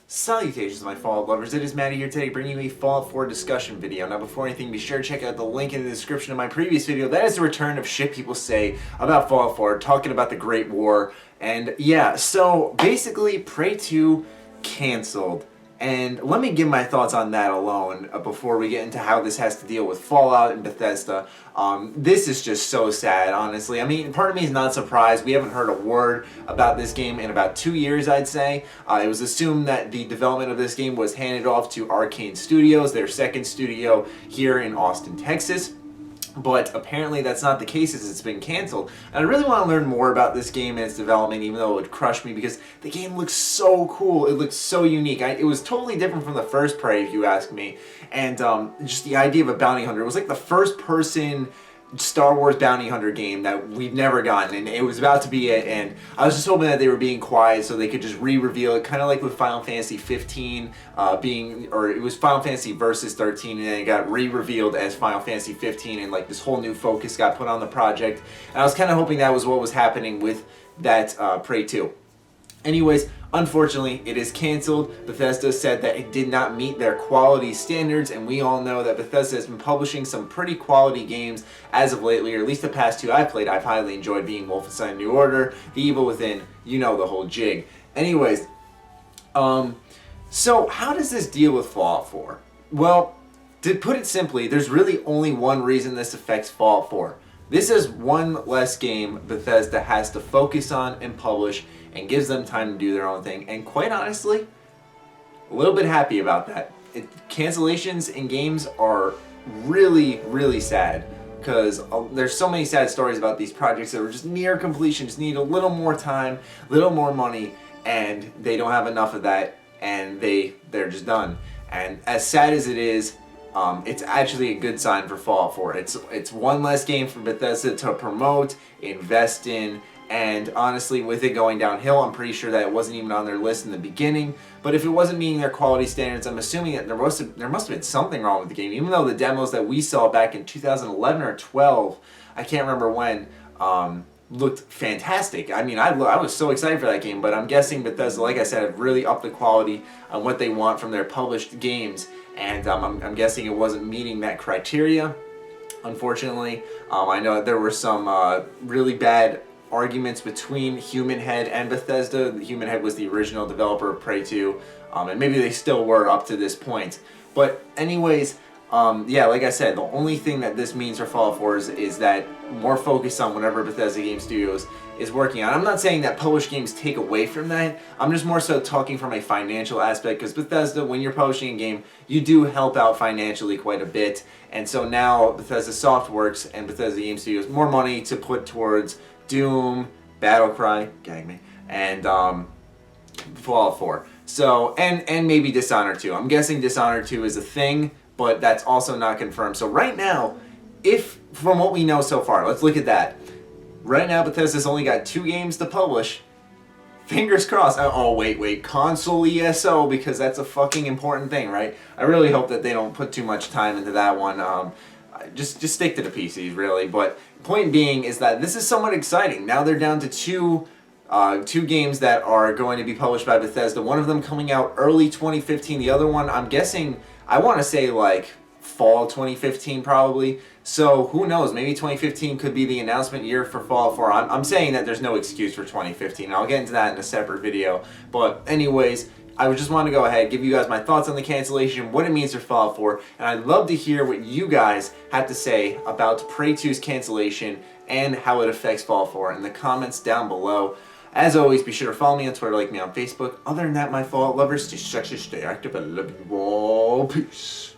Salutations my Fallout lovers, it is Matty here today bringing you a Fallout 4 discussion video. Now before anything, be sure to check out the link in the description of my previous video. That is the return of shit people say about Fallout 4, talking about the Great War. And yeah, so basically Prey 2 canceled. And let me give my thoughts on that alone before we get into how this has to deal with Fallout and Bethesda. This is just so sad, honestly. I mean, part of me is not surprised. We haven't heard a word about this game in about 2 years, I'd say. It was assumed that the development of this game was handed off to Arcane Studios, their second studio here in Austin, Texas. But apparently that's not the case as it's been canceled. And I really want to learn more about this game and its development, even though it would crush me, because the game looks so cool. It looks so unique. It was totally different from the first Prey, if you ask me. And just the idea of a bounty hunter. It was like the first person Star Wars bounty hunter game that we've never gotten, and it was about to be it, and I was just hoping that they were being quiet so they could just re-reveal it, kind of like with Final Fantasy 15 or it was Final Fantasy Versus 13, and then it got re-revealed as Final Fantasy 15, and like this whole new focus got put on the project, and I was kind of hoping that was what was happening with that Prey 2. Anyways, unfortunately, it is canceled. Bethesda said that it did not meet their quality standards, and we all know that Bethesda has been publishing some pretty quality games as of lately, or at least the past two I've played. I've highly enjoyed being Wolfenstein New Order, The Evil Within, you know the whole jig. Anyways, so how does this deal with Fallout 4? Well, to put it simply, there's really only one reason this affects Fallout 4. This is one less game Bethesda has to focus on and publish, and gives them time to do their own thing. And quite honestly, a little bit happy about that. Cancellations in games are really, really sad, because there's so many sad stories about these projects that are just near completion, just need a little more time, a little more money, and they don't have enough of that, and they're just done. And as sad as it is, it's actually a good sign for Fallout 4. It's one less game for Bethesda to promote, invest in, and honestly, with it going downhill, I'm pretty sure that it wasn't even on their list in the beginning. But if it wasn't meeting their quality standards, I'm assuming that there must have been something wrong with the game. Even though the demos that we saw back in 2011 or 12, I can't remember when, looked fantastic. I mean, I was so excited for that game, but I'm guessing Bethesda, like I said, have really upped the quality on what they want from their published games, and I'm guessing it wasn't meeting that criteria, unfortunately. I know that there were some really bad arguments between Human Head and Bethesda. Human Head was the original developer of Prey 2, and maybe they still were up to this point. But anyways, yeah, like I said, the only thing that this means for Fallout 4 is that more focus on whatever Bethesda Game Studios is working on. I'm not saying that published games take away from that. I'm just more so talking from a financial aspect, because Bethesda, when you're publishing a game, you do help out financially quite a bit. And so now Bethesda Softworks and Bethesda Game Studios, more money to put towards Doom, Battlecry, gag me, and Fallout 4. So, and maybe Dishonored 2. I'm guessing Dishonored 2 is a thing, but that's also not confirmed. So right now, if, from what we know so far, let's look at that. Right now, Bethesda's only got 2 games to publish. Fingers crossed. Oh, wait. Console ESO, because that's a fucking important thing, right? I really hope that they don't put too much time into that one. Just stick to the PCs, really. But point being is that this is somewhat exciting. Now they're down to two games that are going to be published by Bethesda. One of them coming out early 2015. The other one, I'm guessing, I want to say like fall 2015 probably. So who knows? Maybe 2015 could be the announcement year for Fallout 4. I'm saying that there's no excuse for 2015. I'll get into that in a separate video. But anyways, I just want to go ahead, give you guys my thoughts on the cancellation, what it means for Fallout 4, and I'd love to hear what you guys have to say about Prey 2's cancellation and how it affects Fallout 4 in the comments down below. As always, be sure to follow me on Twitter, like me on Facebook. Other than that, my Fallout lovers, stay sexy, stay active, I love you all. Peace.